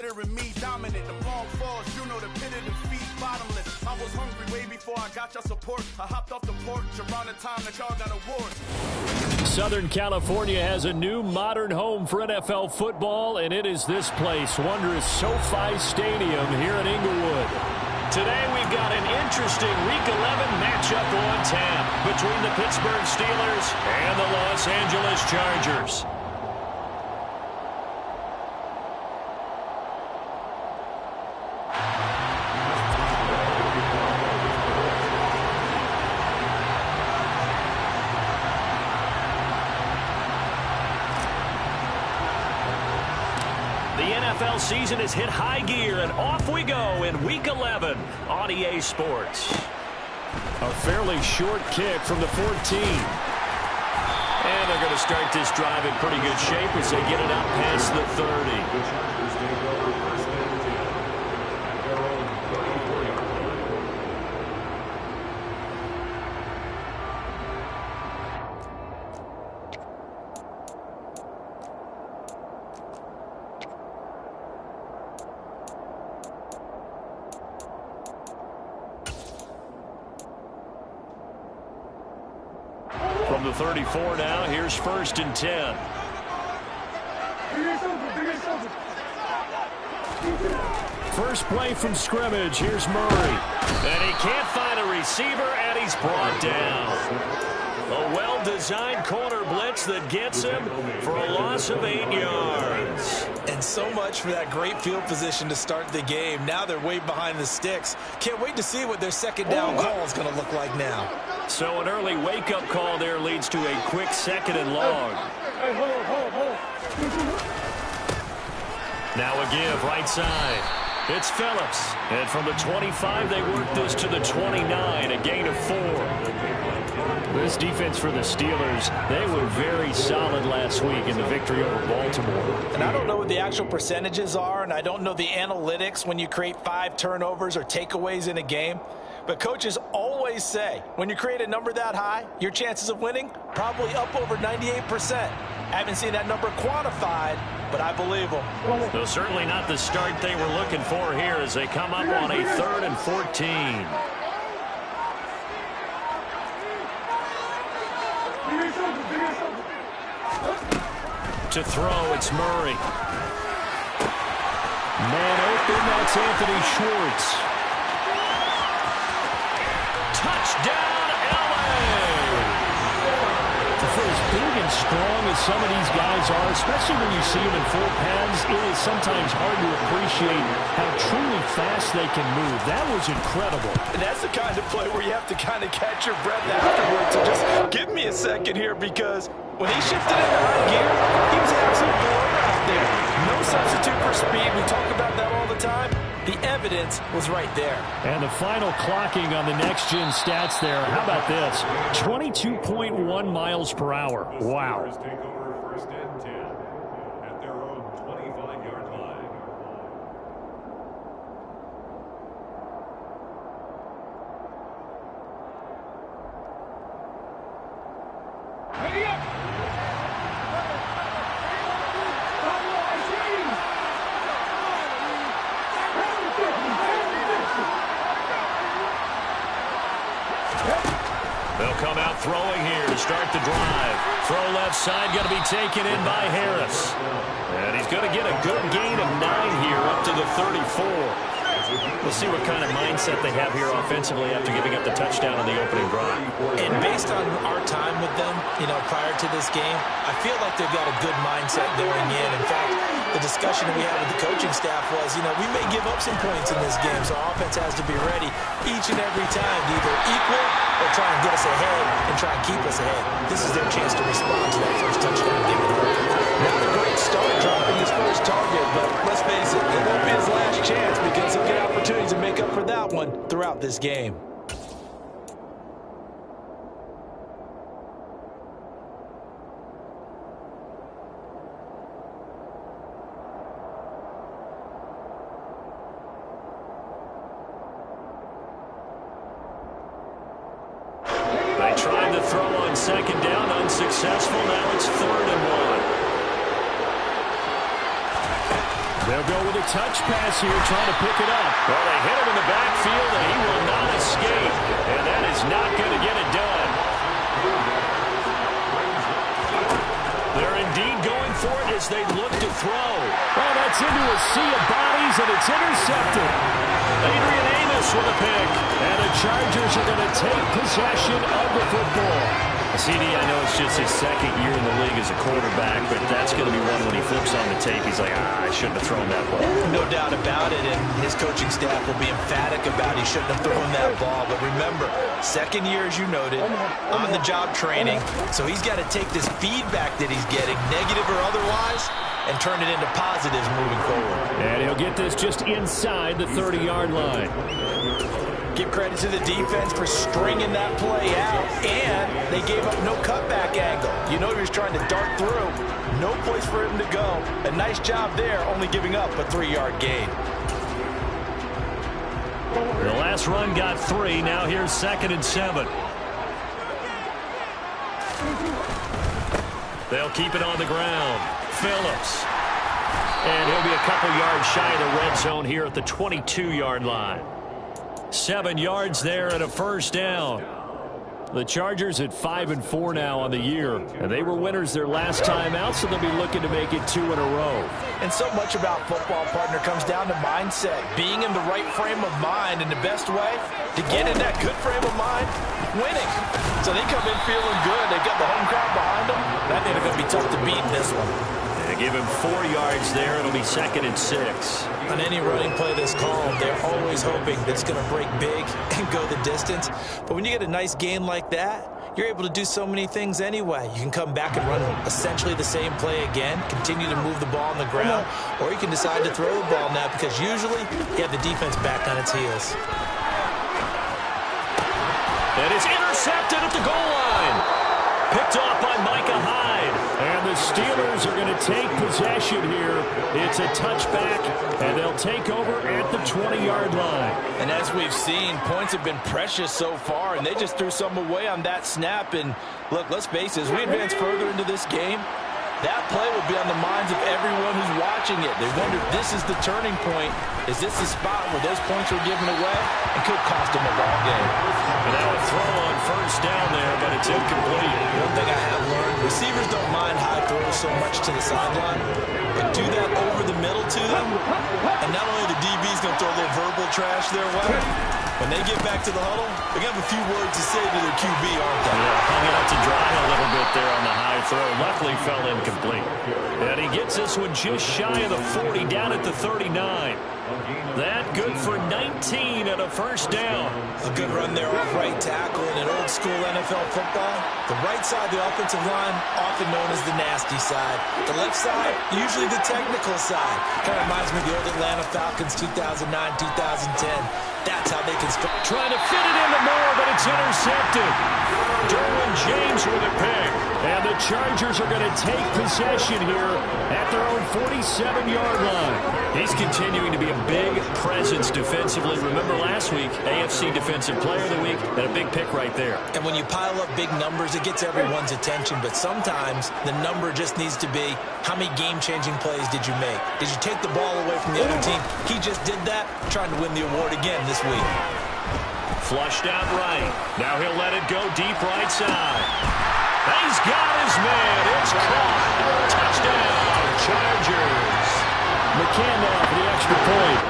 And me dominant, the long falls, you know the pitted and feet bottomless. I was hungry way before I got your support. I hopped off the porch around the time that y'all got awards. Southern California has a new modern home for NFL football, and it is this place, wondrous SoFi Stadium here in Inglewood. Today we've got an interesting Week 11 matchup on tap between the Pittsburgh Steelers and the Los Angeles Chargers. NFL season has hit high gear, and off we go in Week 11 on EA Sports. A fairly short kick from the 14. And they're going to start this drive in pretty good shape as they get it out past the 30. From the 34 now, here's 1st and 10. First play from scrimmage, here's Murray. And he can't find a receiver, and he's brought down. A well-designed corner blitz that gets him for a loss of 8 yards. And so much for that great field position to start the game. Now they're way behind the sticks. Can't wait to see what their second down call is going to look like now. So an early wake-up call there leads to a quick 2nd and long. Now a give right side. It's Phillips. And from the 25, they work this to the 29, a gain of 4. This defense for the Steelers, they were very solid last week in the victory over Baltimore. And I don't know what the actual percentages are, and I don't know the analytics when you create 5 turnovers or takeaways in a game. But coaches always say, when you create a number that high, your chances of winning probably up over 98%. I haven't seen that number quantified, but I believe them. So certainly not the start they were looking for here as they come up on a 3rd and 14. To throw, it's Murray. Man open, that's Anthony Schwartz. Touchdown, LA! For as big and strong as some of these guys are, especially when you see them in full pads, it is sometimes hard to appreciate how truly fast they can move. That was incredible. And that's the kind of play where you have to kind of catch your breath afterwards. So just give me a second here, because when he shifted into high gear, he was absolutely out there. No substitute for speed. We talk about that all the time. The evidence was right there. And the final clocking on the next-gen stats there. How about this? 22.1 miles per hour. Wow. Take over 1st and 10 at their own 25-yard line. Ready up! They'll come out throwing here to start the drive. Throw left side, going to be taken in by Harris. And he's going to get a good gain of 9 here up to the 34. We'll see what kind of mindset they have here offensively after giving up the touchdown on the opening drive. And based on our time with them, prior to this game, I feel like they've got a good mindset going in. In fact, the discussion that we had with the coaching staff was, we may give up some points in this game, so our offense has to be ready each and every time to either equal or try and get us ahead and try and keep us ahead. This is their chance to respond to that first touchdown given up. Not a great start dropping his first target, but let's face it, it won't be his last chance because he'll get opportunities to make up for that one throughout this game. They tried to throw on 2nd down, unsuccessful. Now it's 3rd and 1. They'll go with a touch pass here, trying to pick it up. Well, they hit him in the backfield, and he will not escape. And that is not going to get it done. They're indeed going for it as they look to throw. Oh, that's into a sea of bodies, and it's intercepted. Adrian Amos with a pick. And the Chargers are going to take possession of the football. CD, I know it's just his second year in the league as a quarterback, but that's going to be one when he flips on the tape. He's like, I shouldn't have thrown that ball. No doubt about it, and his coaching staff will be emphatic about he shouldn't have thrown that ball. But remember, second year, as you noted, on-the-job training, so he's got to take this feedback that he's getting, negative or otherwise, and turn it into positives moving forward. And he'll get this just inside the 30-yard line. Give credit to the defense for stringing that play out, and they gave up no cutback angle. You know he was trying to dart through. No place for him to go. A nice job there, only giving up a 3-yard gain. The last run got 3. Now here's 2nd and 7. They'll keep it on the ground. Phillips. And he'll be a couple yards shy of the red zone here at the 22-yard line. 7 yards there and a first down. The Chargers at 5-4 now on the year. And they were winners their last time out, so they'll be looking to make it 2 in a row. And so much about football, partner, comes down to mindset. Being in the right frame of mind, and the best way to get in that good frame of mind, winning. So they come in feeling good. They got the home crowd behind them. I think they're going to be tough to beat in this one. They give him 4 yards there. It'll be 2nd and 6. On any running play that's called, they're always hoping that it's going to break big and go the distance. But when you get a nice gain like that, you're able to do so many things anyway. You can come back and run essentially the same play again, continue to move the ball on the ground, or you can decide to throw the ball now because usually you have the defense back on its heels. And it's intercepted at the goal line. Picked off by Micah Hyde. And the Steelers are going to take possession here. It's a touchback, and they'll take over at the 20-yard line. And as we've seen, points have been precious so far, and they just threw some away on that snap. And look, let's face it, as we advance further into this game, that play will be on the minds of everyone who's watching it. They wonder if this is the turning point. Is this the spot where those points were given away and could cost them a ball game? And now a throw on first down there, but it's incomplete. One thing I have learned, receivers don't mind high throws so much to the sideline, but do that over the middle to them, and not only the DB's going to throw a little verbal trash their way, when they get back to the huddle, they're going to have a few words to say to their QB, aren't they? Yeah, hung out to dry a little bit there on the high throw. Luckily fell incomplete. And he gets this one just shy of the 40, down at the 39. That good for 19 and a first down. A good run there off right tackle in an old school NFL football. The right side of the offensive line, often known as the nasty side. The left side, usually the technical side. Kind of reminds me of the old Atlanta Falcons 2009, 2010. That's how they can start. Trying to fit it into Moore, but it's intercepted. Derwin James with a pick. And the Chargers are going to take possession here at their own 47-yard line. He's continuing to be a big presence defensively. Remember last week, AFC Defensive Player of the Week, and a big pick right there. And when you pile up big numbers, it gets everyone's attention. But sometimes the number just needs to be, how many game-changing plays did you make? Did you take the ball away from the other team? He just did that, trying to win the award again this week. Flushed out right. Now he'll let it go deep right side. He's got his man. It's caught. Touchdown, Chargers. McCann now for the extra point.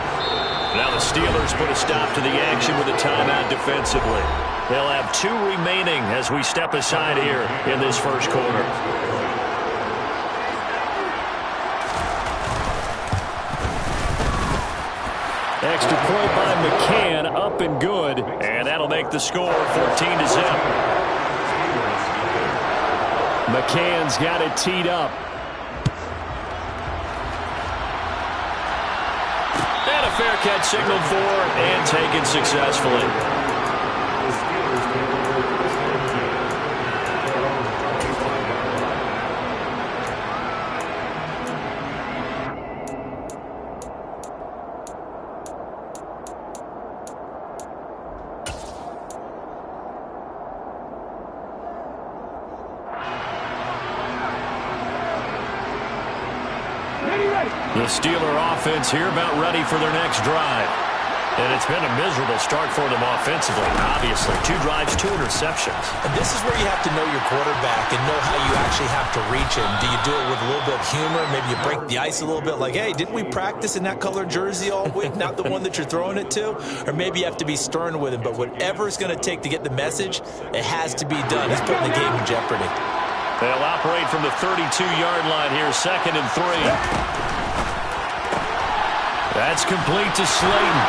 Now the Steelers put a stop to the action with a timeout defensively. They'll have 2 remaining as we step aside here in this first quarter. Extra point by McCann, up and good. And that'll make the score 14-0. McCann's got it teed up. And a fair catch signaled for and taken successfully. Ready, ready. The Steeler offense here about ready for their next drive. And it's been a miserable start for them offensively, obviously. 2 drives, 2 interceptions. And this is where you have to know your quarterback and know how you actually have to reach him. Do you do it with a little bit of humor? Maybe you break the ice a little bit like, hey, didn't we practice in that color jersey all week? Not the one that you're throwing it to? Or maybe you have to be stern with him. But whatever it's going to take to get the message, it has to be done. He's putting the game in jeopardy. They'll operate from the 32-yard line here, 2nd and 3. That's complete to Slayton.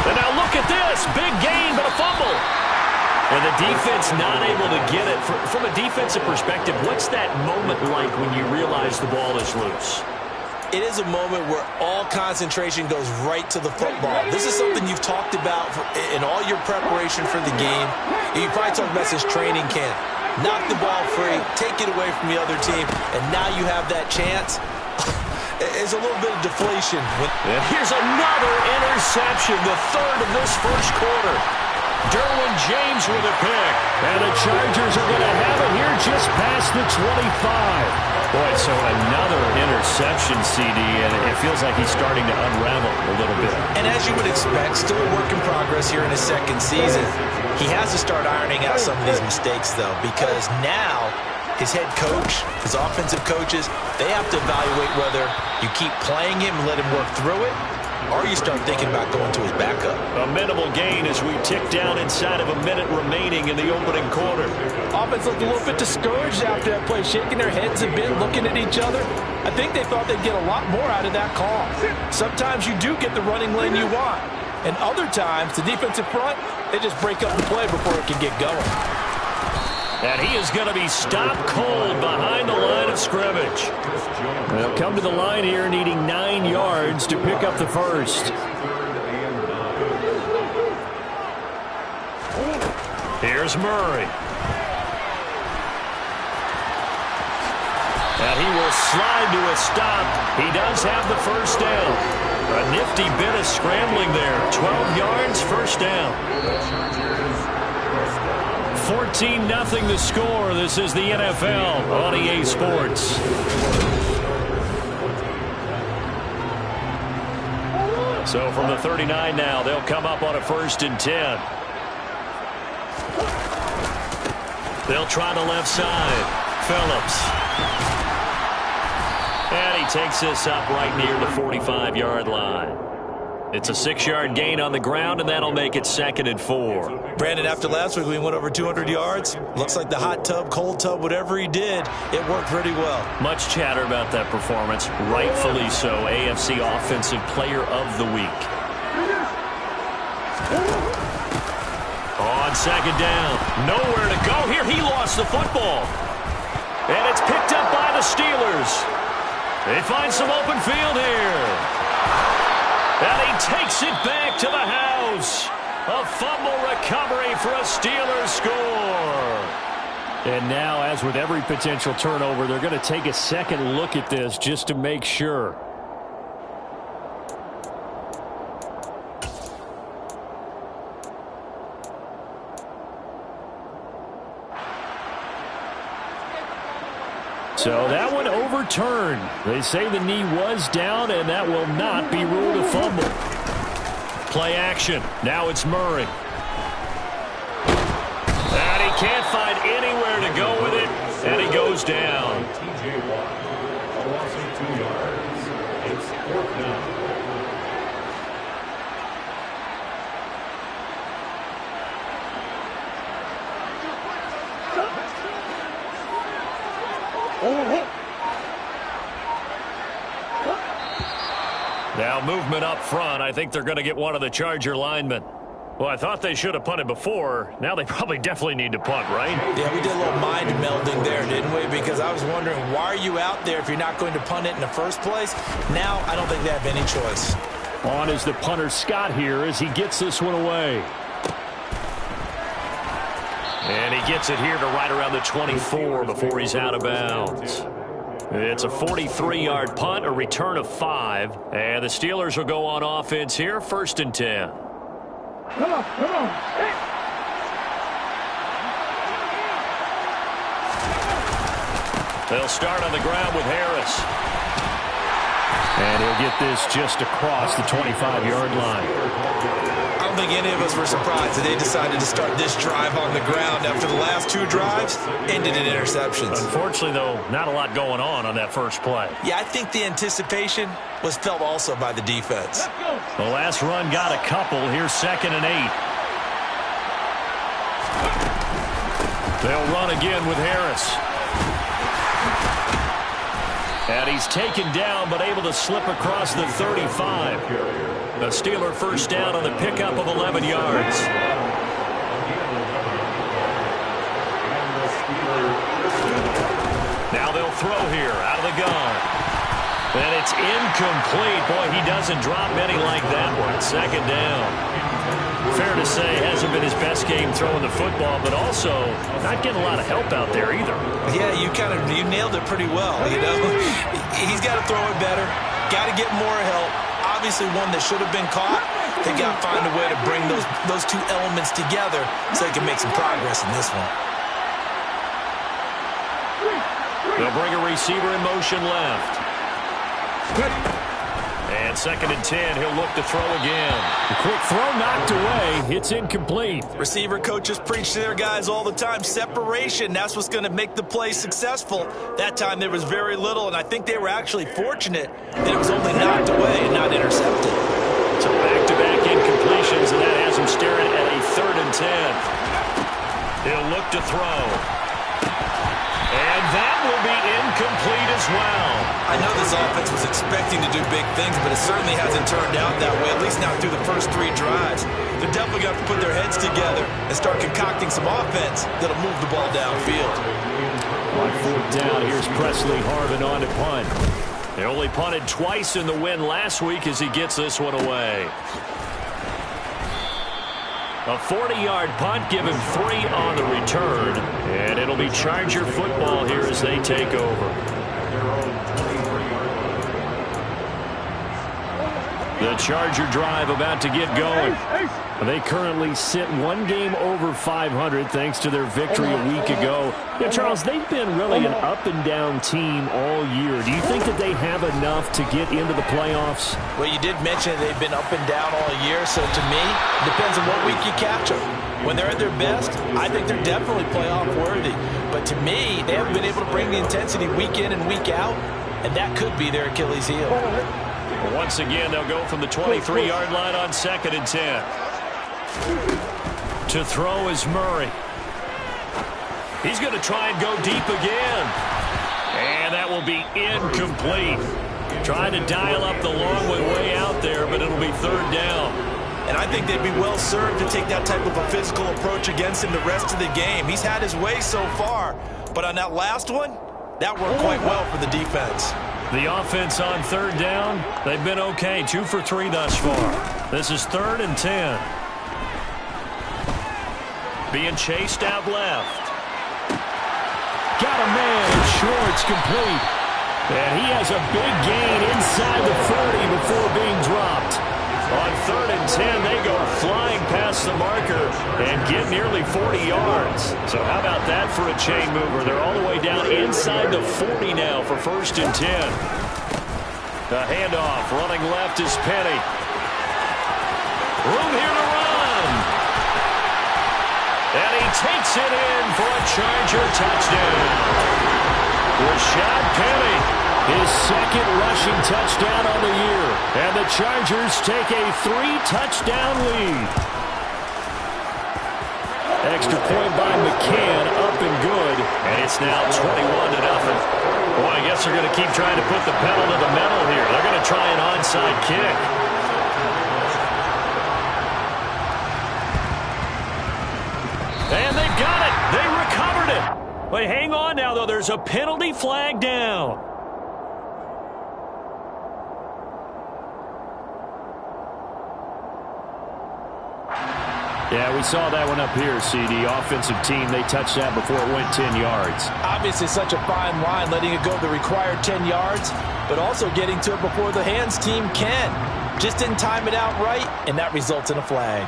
And now look at this. Big gain, but a fumble. And the defense not able to get it. From a defensive perspective, what's that moment like when you realize the ball is loose? It is a moment where all concentration goes right to the football. This is something you've talked about in all your preparation for the game. You probably talked about since training camp. Knock the ball free, take it away from the other team, and now you have that chance. It's a little bit of deflation. And here's another interception, the 3rd of this first quarter. Derwin James with a pick. And the Chargers are going to have it here just past the 25. Boy, so another interception, CD, and it feels like he's starting to unravel a little bit. And as you would expect, still a work in progress here in his 2nd season. He has to start ironing out some of these mistakes, though, because now his head coach, his offensive coaches, they have to evaluate whether you keep playing him and let him work through it, or you start thinking about going to his backup. A minimal gain as we tick down inside of a minute remaining in the opening quarter. Offense looked a little bit discouraged after that play, shaking their heads a bit, looking at each other. I think they thought they'd get a lot more out of that call. Sometimes you do get the running lane you want, and other times, the defensive front, they just break up the play before it can get going. And he is going to be stopped cold behind the line of scrimmage. They'll come to the line here needing 9 yards to pick up the first. Here's Murray. And he will slide to a stop. He does have the first down. A nifty bit of scrambling there. 12 yards, first down. 14-0 the score. This is the NFL on EA Sports. So from the 39 now, they'll come up on a 1st and 10. They'll try the left side. Phillips. And he takes this up right near the 45-yard line. It's a 6-yard gain on the ground, and that'll make it 2nd and 4. Brandon, after last week, we went over 200 yards. Looks like the hot tub, cold tub, whatever he did, it worked pretty well. Much chatter about that performance. Rightfully so. AFC Offensive Player of the Week. On 2nd down. Nowhere to go here. He lost the football. And it's picked up by the Steelers. They find some open field here. And he takes it back to the house. A fumble recovery for a Steelers score. And now, as with every potential turnover, they're going to take a second look at this just to make sure. So that one overturned. They say the knee was down, and that will not be ruled a fumble. Play action. Now it's Murray. And he can't find anywhere to go with it, and he goes down. TJ Watt, a loss of 2 yards. It's 4th down. Now movement up front. I think they're going to get one of the Charger linemen. Well, I thought they should have punted before. Now they probably definitely need to punt, right? Yeah, we did a little mind melding there, didn't we? Because I was wondering, why are you out there if you're not going to punt it in the first place? Now I don't think they have any choice. On is the punter Scott here as he gets this one away. And he gets it here to right around the 24 before he's out of bounds. It's a 43-yard punt, a return of 5. And the Steelers will go on offense here, 1st and 10. Come on, come on. Hey. They'll start on the ground with Harris. And he'll get this just across the 25-yard line. I don't think any of us were surprised that they decided to start this drive on the ground after the last 2 drives ended in interceptions. Unfortunately, though, not a lot going on that first play. Yeah, I think the anticipation was felt also by the defense. The last run got a couple. Here's 2nd and 8. They'll run again with Harris. And he's taken down, but able to slip across the 35. The Steeler first down on the pickup of 11 yards. Now they'll throw here out of the gun. And it's incomplete. Boy, he doesn't drop many like that one. 2nd down. Fair to say, hasn't been his best game throwing the football, but also not getting a lot of help out there either. Yeah, you nailed it pretty well. You know, he's got to throw it better. Got to get more help. Obviously, one that should have been caught. They got to find a way to bring those 2 elements together so they can make some progress in this one. They'll bring a receiver in motion left. And 2nd and 10, he'll look to throw again. The quick throw knocked away. It's incomplete. Receiver coaches preach to their guys all the time. Separation, that's what's going to make the play successful. That time there was very little, and I think they were actually fortunate that it was only knocked away and not intercepted. So back-to-back incompletions, and that has him staring at a 3rd and 10. He'll look to throw. And that will be incomplete as well. I know this offense was expecting to do big things, but it certainly hasn't turned out that way, at least not through the first 3 drives. They're definitely going to have to put their heads together and start concocting some offense that'll move the ball downfield. On 4th down, here's Presley Harvin on to punt. They only punted twice in the win last week as he gets this one away. A 40-yard punt, give him 3 on the return. And it'll be Charger football here as they take over. The Charger drive about to get going. They currently sit 1 game over 500 thanks to their victory a week ago. Yeah, Charles, they've been really an up-and-down team all year. Do you think that they have enough to get into the playoffs? Well, you did mention they've been up and down all year, so to me, it depends on what week you catch them. When they're at their best, I think they're definitely playoff worthy. But to me, they haven't been able to bring the intensity week in and week out, and that could be their Achilles heel. Once again, they'll go from the 23-yard line on 2nd and 10. To throw is Murray. He's going to try and go deep again. And that will be incomplete. Trying to dial up the long way out there, but it'll be 3rd down. And I think they'd be well served to take that type of a physical approach against him the rest of the game. He's had his way so far, but on that last one, that worked quite well for the defense. The offense on 3rd down, they've been okay. 2 for 3 thus far. This is 3rd and 10. Being chased out left. Got a man, and Short's complete. And he has a big gain inside the 40 before being dropped. On 3rd and 10, they go flying past the marker and get nearly 40 yards. So how about that for a chain mover? They're all the way down inside the 40 now for 1st and 10. The handoff, running left is Penny. Room here to run. And he takes it in for a Charger touchdown. Rashad Penny, his 2nd rushing touchdown on the year. And the Chargers take a 3-touchdown lead. Extra point by McCann, up and good. And it's now 21-0. Boy, I guess they're going to keep trying to put the pedal to the metal here. They're going to try an onside kick. And they've got it. They recovered it. But hang on now, though. There's a penalty flag down. Yeah, we saw that one up here, CD. Offensive team, they touched that before it went 10 yards. Obviously such a fine line, letting it go the required 10 yards, but also getting to it before the hands team can. Just didn't time it out right, and that results in a flag.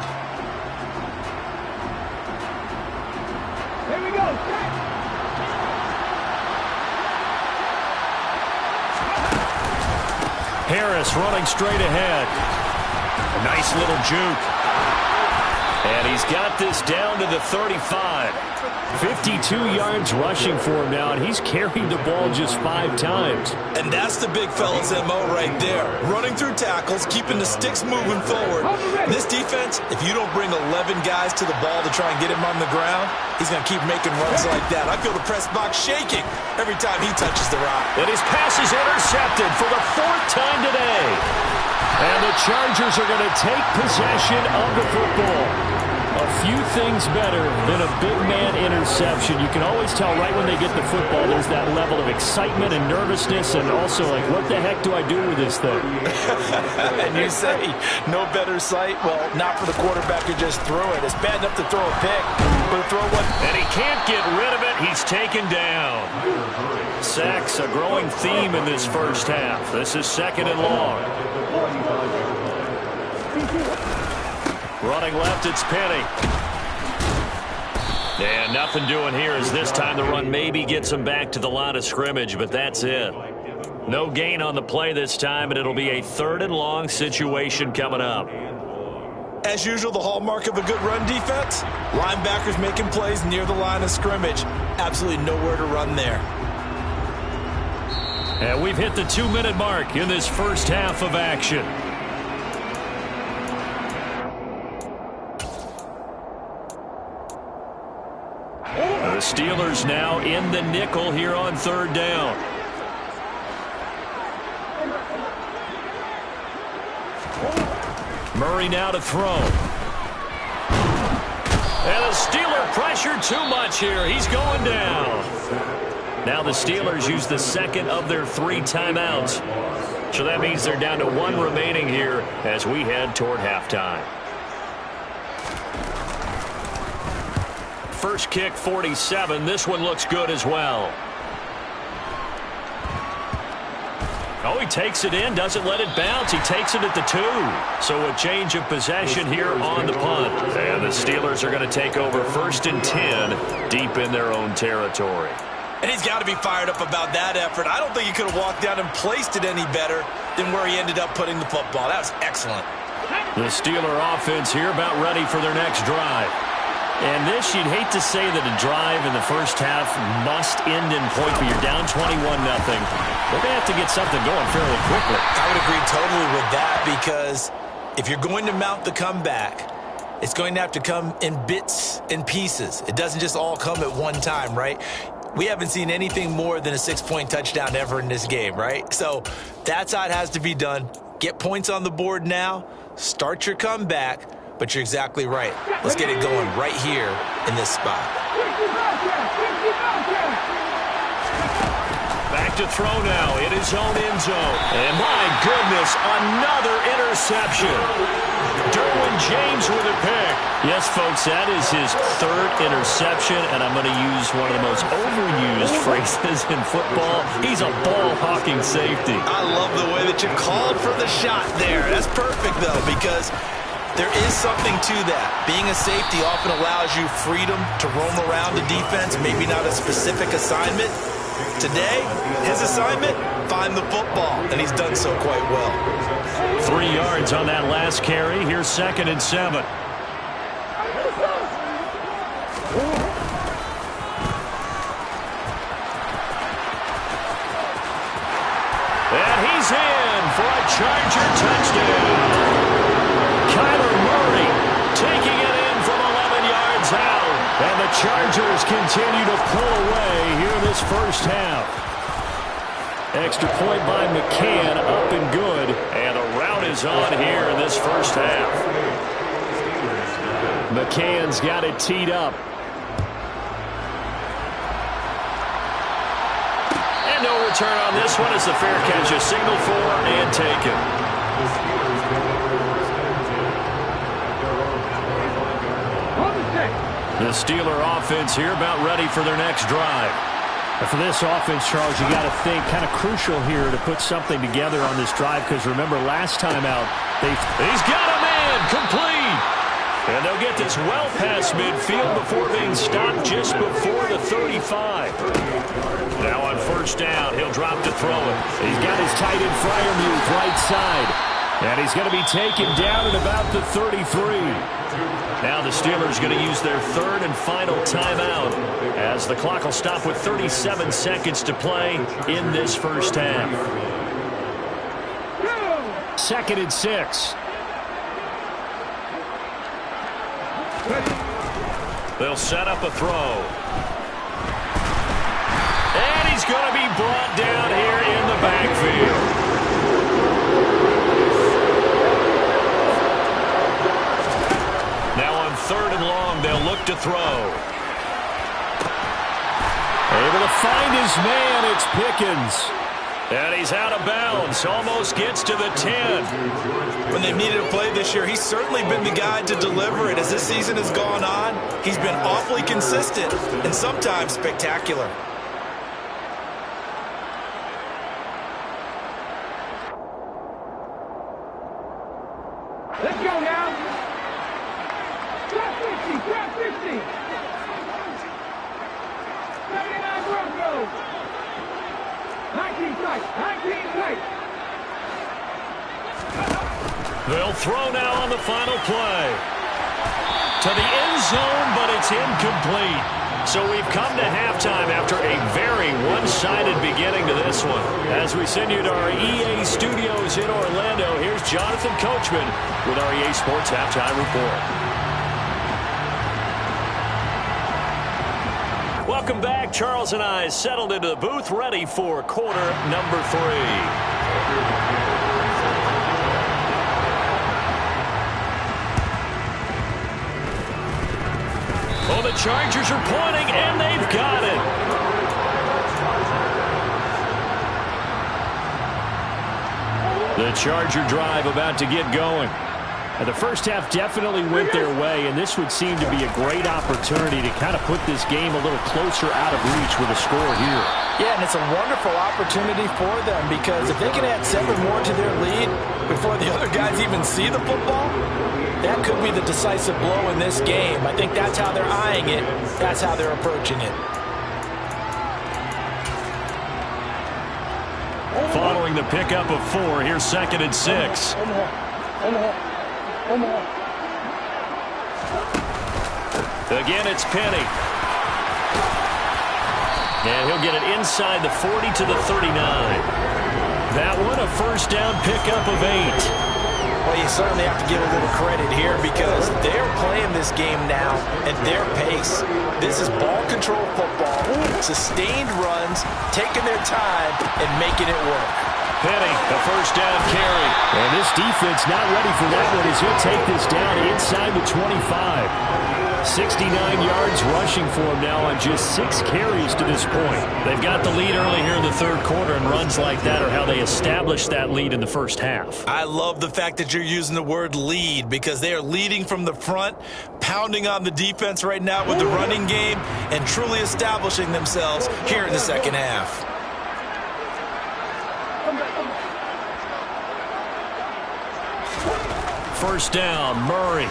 Here we go. Harris running straight ahead. A nice little juke. And he's got this down to the 35. 52 yards rushing for him now, and he's carried the ball just 5 times. And that's the big fella's MO right there. Running through tackles, keeping the sticks moving forward. This defense, if you don't bring 11 guys to the ball to try and get him on the ground, he's going to keep making runs like that. I feel the press box shaking every time he touches the rock. And his pass is intercepted for the 4th time today. And the Chargers are going to take possession of the football. A few things better than a big man interception. You can always tell right when they get the football, there's that level of excitement and nervousness, and also like, what the heck do I do with this thing? And you say, no better sight? Well, not for the quarterback who just threw it. It's bad enough to throw a pick, but to throw one. And he can't get rid of it. He's taken down. Sacks, a growing theme in this first half. This is 2nd and long. Running left, it's Penny. And nothing doing here as this time the run maybe gets him back to the line of scrimmage, but that's it. No gain on the play this time, and it'll be a 3rd and long situation coming up. As usual, the hallmark of a good run defense, linebackers making plays near the line of scrimmage. Absolutely nowhere to run there. And we've hit the 2-minute mark in this first half of action. The Steelers now in the nickel here on 3rd down. Murray now to throw. And the Steeler pressure too much here. He's going down. Now the Steelers use the 2nd of their 3 timeouts. So that means they're down to 1 remaining here as we head toward halftime. First kick, 47. This one looks good as well. Oh, he takes it in, doesn't let it bounce. He takes it at the 2. So a change of possession here on the punt. And the Steelers are going to take over 1st and 10 deep in their own territory. And he's got to be fired up about that effort. I don't think he could have walked down and placed it any better than where he ended up putting the football. That was excellent. The Steeler offense here about ready for their next drive. And this, you'd hate to say that a drive in the first half must end in points, but you're down 21-0. They're going to have to get something going fairly quickly. I would agree totally with that, because if you're going to mount the comeback, it's going to have to come in bits and pieces. It doesn't just all come at one time, right? We haven't seen anything more than a 6-point touchdown ever in this game, right? So that's how it has to be done. Get points on the board now, start your comeback. But you're exactly right. Let's get it going right here in this spot. Back to throw now in his own end zone. And my goodness, another interception. Derwin James with a pick. Yes, folks, that is his 3rd interception, and I'm going to use one of the most overused phrases in football. He's a ball-hawking safety. I love the way that you called for the shot there. That's perfect, though, because there is something to that. Being a safety often allows you freedom to roam around the defense, maybe not a specific assignment. Today, his assignment, find the football, and he's done so quite well. 3 yards on that last carry. Here's 2nd and 7. And he's in for a Charger touchdown. Kyler Murray taking it in from 11 yards out. And the Chargers continue to pull away here in this first half. Extra point by McCann, up and good. And the rout is on here in this first half. McCann's got it teed up. And no return on this one as the fair catch is signaled for and taken. The Steeler offense here about ready for their next drive. And for this offense, Charles, you got to think kind of crucial here to put something together on this drive, because remember last time out, he's got a man complete. And they'll get this well past midfield before being stopped just before the 35. Now on first down, he'll drop to throw it. He's got his tight end Freiermuth right side. And he's going to be taken down at about the 33. Now the Steelers going to use their third and final timeout as the clock will stop with 37 seconds to play in this first half. 2nd and 6. They'll set up a throw. And he's going to be brought down here in the backfield. Now on 3rd and long, they'll look to throw. Able to find his man, it's Pickens. And he's out of bounds, almost gets to the 10. When they've needed a play this year, he's certainly been the guy to deliver it. As this season has gone on, he's been awfully consistent and sometimes spectacular. Let's go now. Drop 50, drop 50. 79 Broncos. 19 tight, 19 tight. They'll throw now on the final play. To the end zone, but it's incomplete. So we've come to halftime after a very one-sided beginning to this one. As we send you to our EA studios in Orlando, here's Jonathan Coachman with our EA Sports Halftime Report. Welcome back. Charles and I settled into the booth, ready for quarter number 3. Oh, the Chargers are pointing, and they've got it. The Charger drive about to get going. The first half definitely went their way, and this would seem to be a great opportunity to kind of put this game a little closer out of reach with a score here. Yeah, and it's a wonderful opportunity for them because if they can add 7 more to their lead before the other guys even see the football, that could be the decisive blow in this game. I think that's how they're eyeing it. That's how they're approaching it. Following the pickup of 4, here's 2nd and 6. Again, it's Penny. And he'll get it inside the 40 to the 39. That one, a first down pickup of 8. Well, you certainly have to give a little credit here because they're playing this game now at their pace. This is ball control football, sustained runs, taking their time, and making it work. Penny, the first down carry. And this defense not ready for that one as he'll take this down inside the 25. 69 yards rushing for him now on just 6 carries to this point. They've got the lead early here in the 3rd quarter, and runs like that are how they established that lead in the first half. I love the fact that you're using the word lead because they are leading from the front, pounding on the defense right now with the running game, and truly establishing themselves here in the 2nd half. First down, Murray.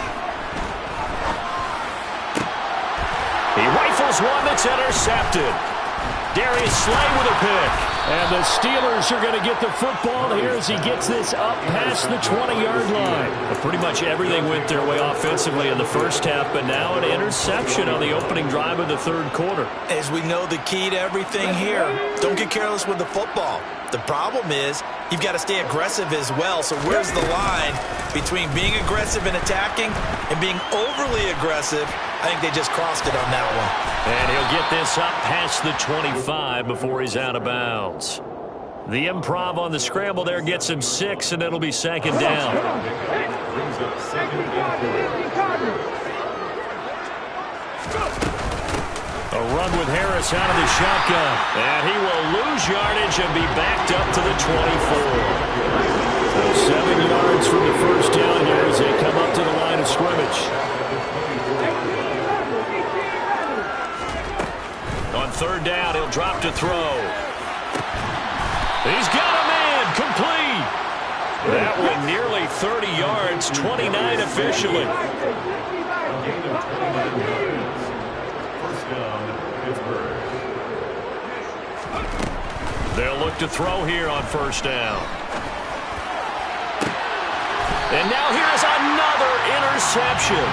He rifles one that's intercepted. Darius Slay with a pick. And the Steelers are going to get the football here as he gets this up past the 20-yard line. Well, pretty much everything went their way offensively in the first half, but now an interception on the opening drive of the 3rd quarter. As we know, the key to everything here, don't get careless with the football. The problem is you've got to stay aggressive as well. So where's the line between being aggressive and attacking and being overly aggressive? I think they just crossed it on that one. And he'll get this up past the 25 before he's out of bounds. The improv on the scramble there gets him 6, and it'll be 2nd down. A run with Harris out of the shotgun. And he will lose yardage and be backed up to the 24. So 7 yards from the first down here as they come up to the line of scrimmage. On 3rd down, he'll drop to throw. He's got a man, complete. That one nearly 30 yards, 29 officially. gain of 29 yards. First down, Pittsburgh. They'll look to throw here on first down. And now here's another interception.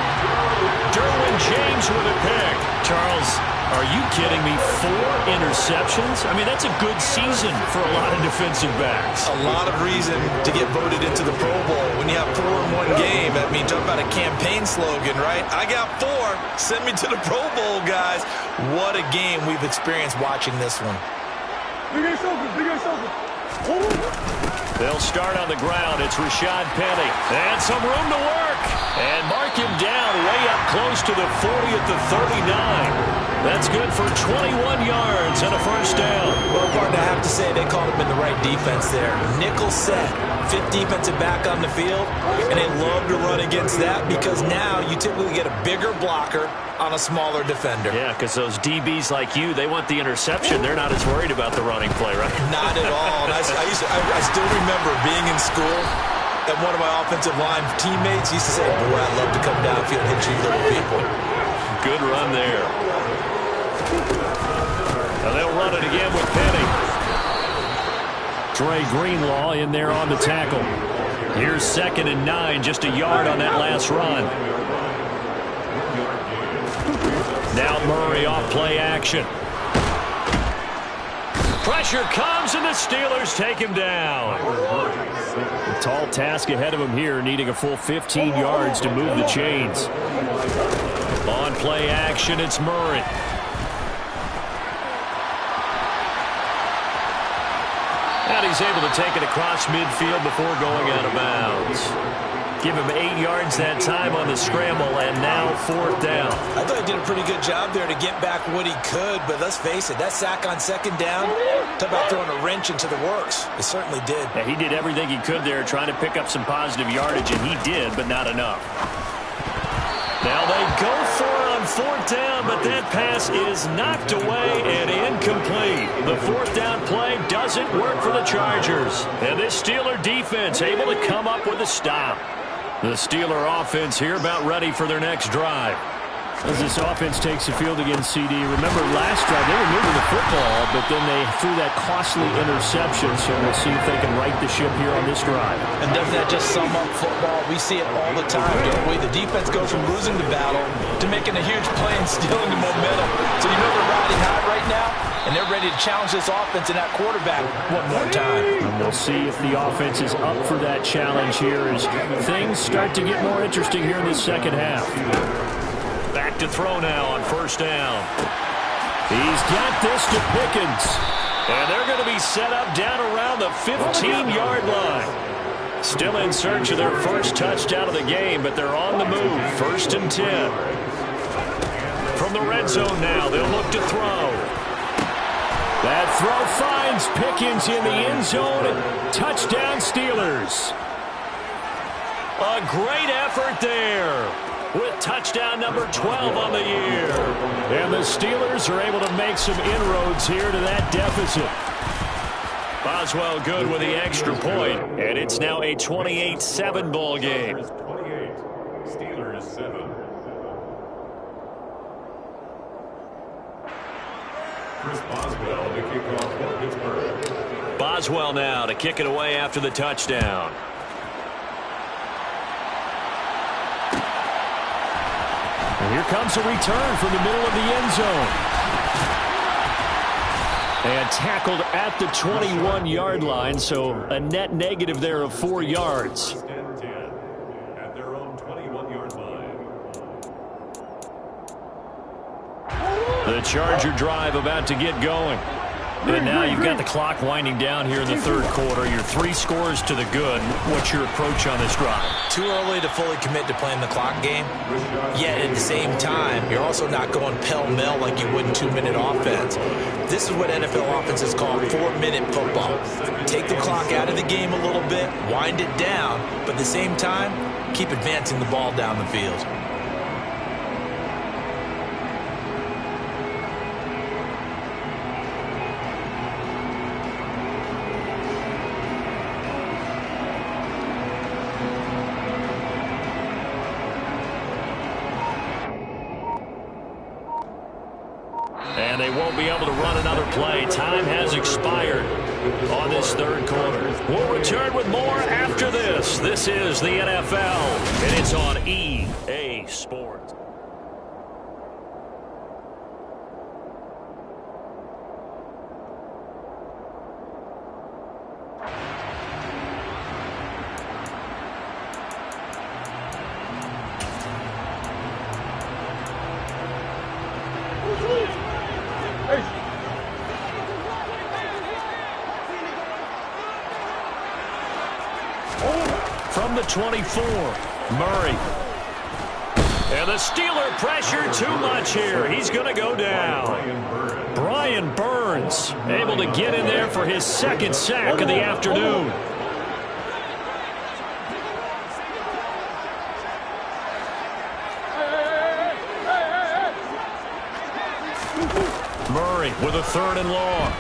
Derwin James with a pick. Charles, are you kidding me? 4 interceptions? I mean, that's a good season for a lot of defensive backs. A lot of reason to get voted into the Pro Bowl. When you have 4 in one game, I mean, talk about a campaign slogan, right? I got 4. Send me to the Pro Bowl, guys. What a game we've experienced watching this one. They'll start on the ground. It's Rashad Penny. And some room to work. And mark him down way up close to the 40 at the 39. That's good for 21 yards and a first down. Well, partner, I have to say they called him in the right defense there. Nickel set, 5th defensive back on the field, and they love to run against that because now you typically get a bigger blocker on a smaller defender. Yeah, because those DBs like you, they want the interception. They're not as worried about the running play, right? Not at all. And I still remember being in school, and one of my offensive line teammates used to say, boy, I'd love to come downfield and hit you little people. Good run there. Now they'll run it again with Penny. Dre Greenlaw in there on the tackle. Here's 2nd and 9, just a yard on that last run. Now Murray off play action. Pressure comes, and the Steelers take him down. A tall task ahead of him here, needing a full 15 yards to move the chains. On play action, it's Murray. And he's able to take it across midfield before going out of bounds. Give him 8 yards that time on the scramble, and now 4th down. I thought he did a pretty good job there to get back what he could, but let's face it, that sack on 2nd down, talk about throwing a wrench into the works. It certainly did. Yeah, he did everything he could there trying to pick up some positive yardage, and he did, but not enough. Now they go for it on 4th down, but that pass is knocked away and incomplete. The 4th down play doesn't work for the Chargers. And this Steeler defense able to come up with a stop. The Steeler offense here about ready for their next drive. As this offense takes the field against CD, remember last drive they were moving the football, but then they threw that costly interception, so we'll see if they can right the ship here on this drive. And doesn't that just sum up football? We see it all the time, don't we? The defense goes from losing the battle to making a huge play and stealing the momentum. So you know they're riding high right now, and they're ready to challenge this offense and that quarterback one more time. And we'll see if the offense is up for that challenge here as things start to get more interesting here in the second half. Back to throw now on 1st down. He's got this to Pickens. And they're going to be set up down around the 15-yard line. Still in search of their first touchdown of the game, but they're on the move. 1st and 10. From the red zone now, they'll look to throw. That throw finds Pickens in the end zone. Touchdown Steelers. A great effort there, with touchdown number 12 on the year. And the Steelers are able to make some inroads here to that deficit. Boswell good with the extra point, and it's now a 28-7 ball game. 28, Steelers 7. Chris Boswell to kick off for Pittsburgh. Boswell now to kick it away after the touchdown. And here comes a return from the middle of the end zone. And tackled at the 21-yard line, so a net negative there of 4 yards. 10 at their own 21-yard line. The Charger drive about to get going. And now you've got the clock winding down here in the 3rd quarter. You're 3 scores to the good. What's your approach on this drive? Too early to fully commit to playing the clock game. Yet at the same time, you're also not going pell-mell like you would in 2-minute offense. This is what NFL offenses call 4-minute football. Take the clock out of the game a little bit, wind it down, but at the same time, keep advancing the ball down the field. And they won't be able to run another play. Time has expired on this third quarter. We'll return with more after this. This is the NFL, and it's on EA Sports. From the 24, Murray. And the Steeler pressure too much here. He's going to go down. Brian Burns able to get in there for his second sack of the afternoon. Murray with a 3rd and long.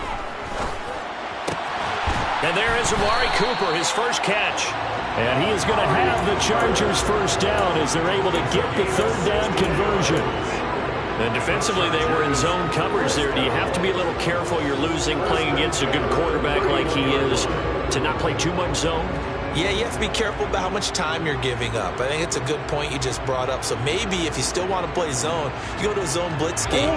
And there is Amari Cooper, his first catch. And he is going to have the Chargers first down as they're able to get the 3rd down conversion. And defensively, they were in zone coverage there. Do you have to be a little careful? You're losing playing against a good quarterback like he is to not play too much zone? Yeah, you have to be careful about how much time you're giving up. I think it's a good point you just brought up. So maybe if you still want to play zone, you go to a zone blitz scheme,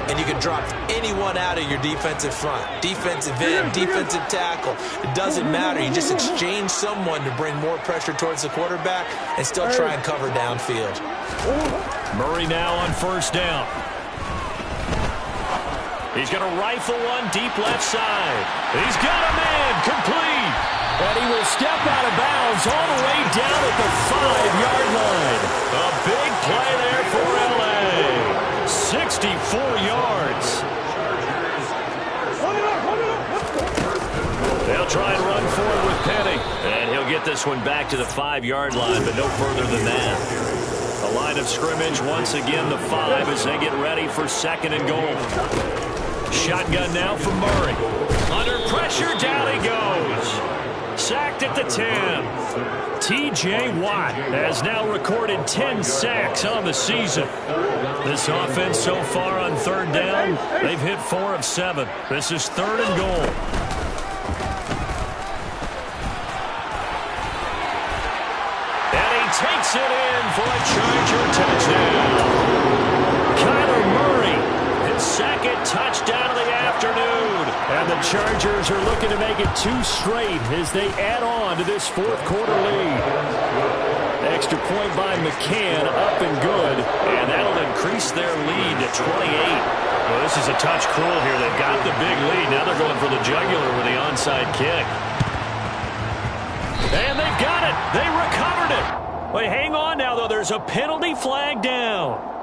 and you can drop anyone out of your defensive front. Defensive end, defensive tackle. It doesn't matter. You just exchange someone to bring more pressure towards the quarterback and still try and cover downfield. Murray now on first down. He's going to rifle one deep left side. He's got a man complete. And he will step out of bounds all the way down at the 5-yard line. A big play there for L.A. 64 yards. They'll try and run forward with Penny. And he'll get this one back to the 5-yard line, but no further than that. The line of scrimmage, once again, the 5 as they get ready for 2nd and goal. Shotgun now for Murray. Under pressure, down he goes. Sacked at the 10. T.J. Watt has now recorded 10 sacks on the season. This offense so far on 3rd down, they've hit 4 of 7. This is 3rd and goal. And he takes it in for a Charger touchdown. Kyler Murray, his 2nd touchdown of the afternoon. And the Chargers are looking to make it 2 straight as they add on to this 4th quarter lead. Extra point by McCann, up and good. And that'll increase their lead to 28. Well, this is a touch cruel here. They've got the big lead. Now they're going for the jugular with the onside kick. And they've got it. They recovered it. Wait, hang on now, though. There's a penalty flag down.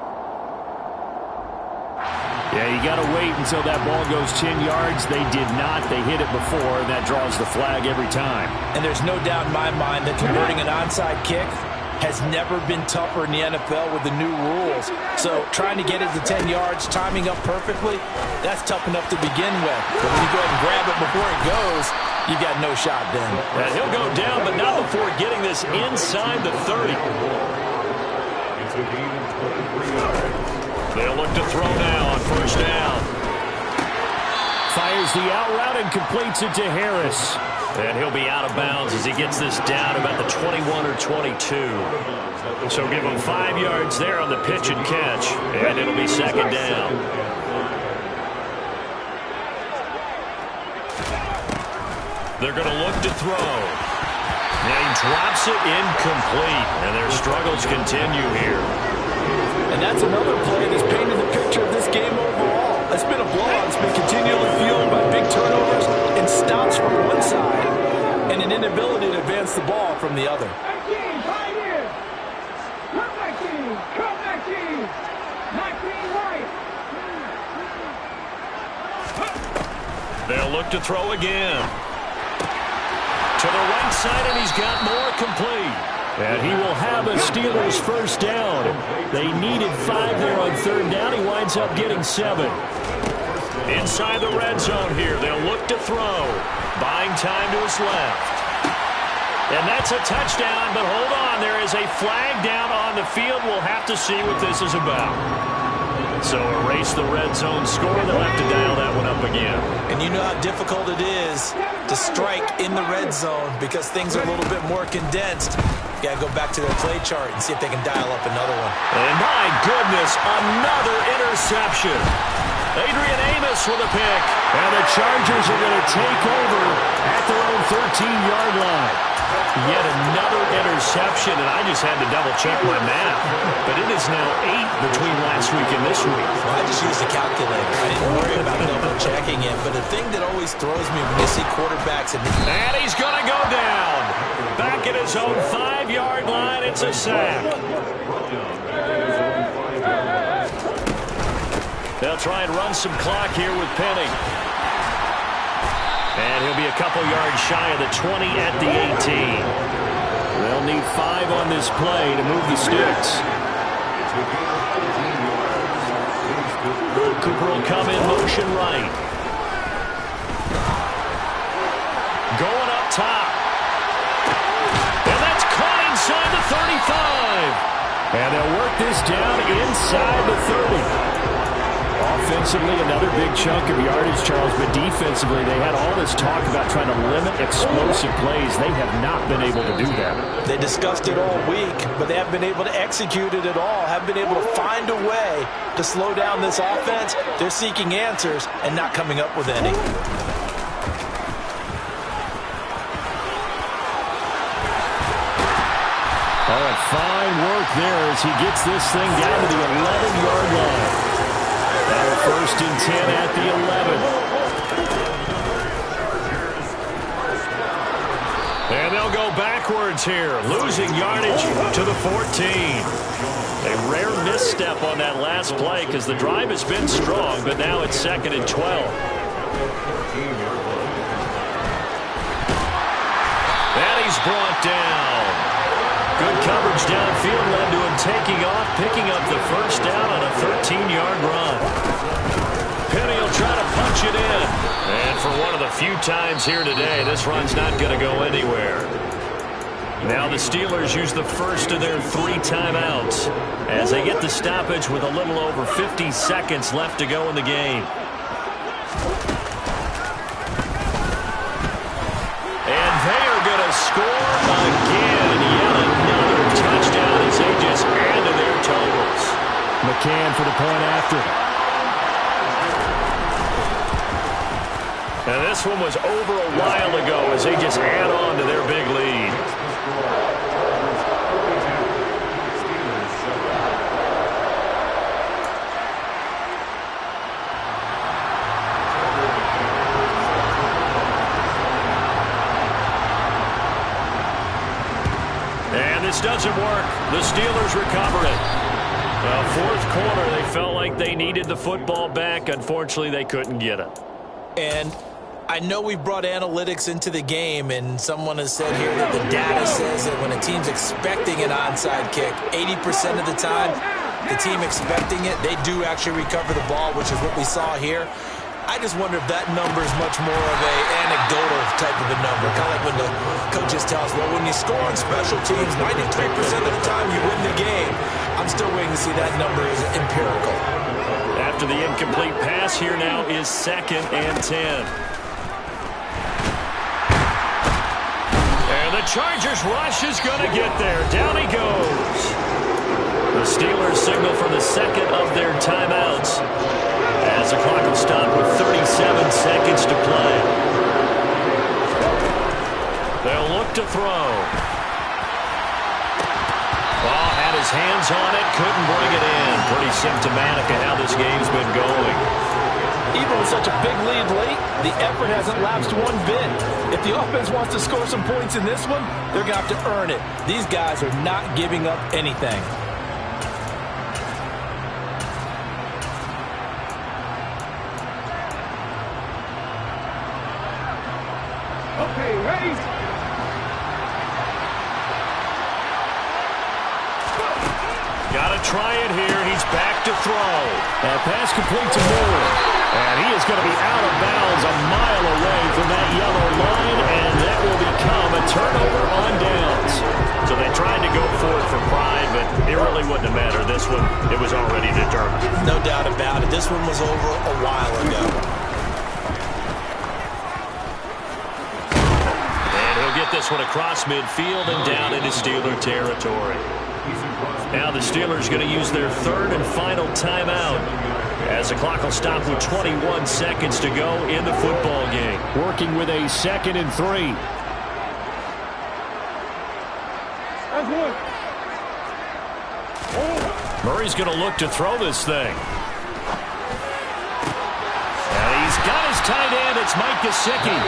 Yeah, you got to wait until that ball goes 10 yards. They did not. They hit it before, and that draws the flag every time. And there's no doubt in my mind that converting an onside kick has never been tougher in the NFL with the new rules. So trying to get it to 10 yards, timing up perfectly, that's tough enough to begin with. But when you go ahead and grab it before it goes, you got no shot then. And he'll go down, but not before getting this inside the 30. It's a gain of 23 yards. They'll look to throw now on first down. Fires the out route and completes it to Harris. And he'll be out of bounds as he gets this down about the 21 or 22. So give him 5 yards there on the pitch and catch. And it'll be 2nd down. They're going to look to throw. And he drops it incomplete. And their struggles continue here. And that's another play that's painted the picture of this game overall. It's been a blowout. It's been continually fueled by big turnovers and stops from one side and an inability to advance the ball from the other. They'll look to throw again. To the right side, and he's got more complete. And he will have a Steelers first down. They needed 5 there on 3rd down. He winds up getting 7. Inside the red zone here. They'll look to throw. Buying time to his left. And that's a touchdown, but hold on. There is a flag down on the field. We'll have to see what this is about. So erase the red zone score. They'll have to dial that one up again. And you know how difficult it is to strike in the red zone because things are a little bit more condensed. You got to go back to their play chart and see if they can dial up another one. And my goodness, another interception. Adrian Amos with a pick. And the Chargers are going to take over at their own 13-yard line. Yet another interception, and I just had to double-check my math. But it is now 8 between last week and this week. Well, I just used a calculator. I didn't worry about double-checking it. But the thing that always throws me when you see quarterbacks... And he's going to go down. Back at his own 5-yard line, it's a sack. They'll try and run some clock here with Penny. And he'll be a couple yards shy of the 20 at the 18. They'll need 5 on this play to move the sticks. Cooper will come in motion right. Going up top. And that's caught inside the 35. And they'll work this down inside the 30. Offensively, another big chunk of yardage, Charles, but defensively, they had all this talk about trying to limit explosive plays. They have not been able to do that. They discussed it all week, but they haven't been able to execute it at all, haven't been able to find a way to slow down this offense. They're seeking answers and not coming up with any. All right, fine work there as he gets this thing down to the 11-yard line. Now first and 10 at the 11. And they'll go backwards here, losing yardage to the 14. A rare misstep on that last play because the drive has been strong, but now it's 2nd and 12. And he's brought down. Good coverage downfield led to him taking off, picking up the first down on a 13-yard run. Penny will try to punch it in. And for one of the few times here today, this run's not going to go anywhere. Now the Steelers use the first of their 3 timeouts as they get the stoppage with a little over 50 seconds left to go in the game. And they are going to score again. Yet another touchdown as they just add to their totals. McCann for the point after. And this one was over a while ago as they just add on to their big lead. And this doesn't work. The Steelers recover it. Fourth quarter, they felt like they needed the football back. Unfortunately, they couldn't get it. And I know we've brought analytics into the game, and someone has said here that the data says that when a team's expecting an onside kick, 80% of the time, the team expecting it, they do actually recover the ball, which is what we saw here. I just wonder if that number is much more of a anecdotal type of a number. Kind of like when the coaches tell us, well, when you score on special teams, 93% of the time you win the game. I'm still waiting to see that number is empirical. After the incomplete pass, here now is 2nd and 10. And the Chargers rush is going to get there. Down he goes. The Steelers signal for the 2nd of their timeouts as the clock will stop with 37 seconds to play. They'll look to throw. Ball had his hands on it, couldn't bring it in. Pretty symptomatic of how this game's been going. Even with such a big lead late, the effort hasn't lapsed one bit. If the offense wants to score some points in this one, they're going to have to earn it. These guys are not giving up anything. Okay, ready? Got to try it here. He's back to throw. That pass complete to Moore. And he is going to be out of bounds a mile away from that yellow line, and that will become a turnover on downs. So they tried to go for it for pride, but It really wouldn't have mattered. This one, it was already determined. No doubt about it. This one was over a while ago. And he'll get this one across midfield and down into Steeler territory. Now the Steelers going to use their third and final timeout as the clock will stop with 21 seconds to go in the football game. Working with a 2nd and 3. Murray's going to look to throw this thing. And he's got his tight end. It's Mike Gesicki.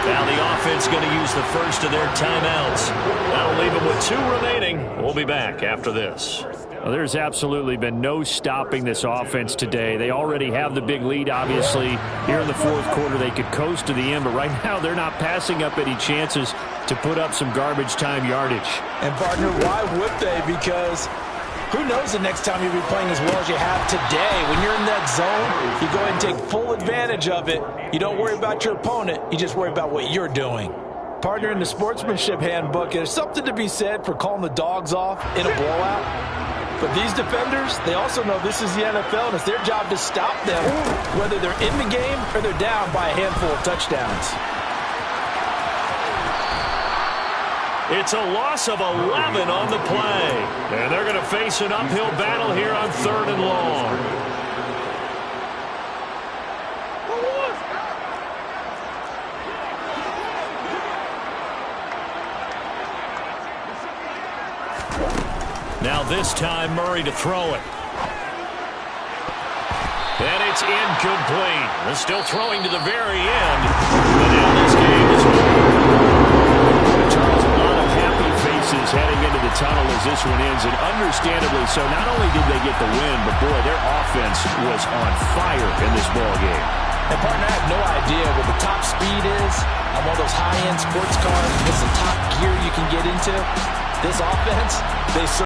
Now the offense going to use the first of their timeouts. That'll leave them with 2 remaining. We'll be back after this. Well, there's absolutely been no stopping this offense today. They already have the big lead, obviously. Here in the 4th quarter, they could coast to the end, but right now they're not passing up any chances to put up some garbage time yardage. And, partner, why would they? Because who knows the next time you'll be playing as well as you have today. When you're in that zone, you go ahead and take full advantage of it. You don't worry about your opponent. You just worry about what you're doing. Partner, in the sportsmanship handbook, there's something to be said for calling the dogs off in a blowout. But these defenders, they also know this is the NFL, and it's their job to stop them, whether they're in the game or they're down by a handful of touchdowns. It's a loss of 11 on the play. And they're going to face an uphill battle here on 3rd and long. Now this time Murray to throw it. And it's incomplete. They're still throwing to the very end. But now this game is over. Charles, a lot of happy faces heading into the tunnel as this one ends, and understandably so. Not only did they get the win, but boy, their offense was on fire in this ball game. And, partner, I have no idea what the top speed is on one of those high-end sports cars. What's the top gear you can get into? This offense, they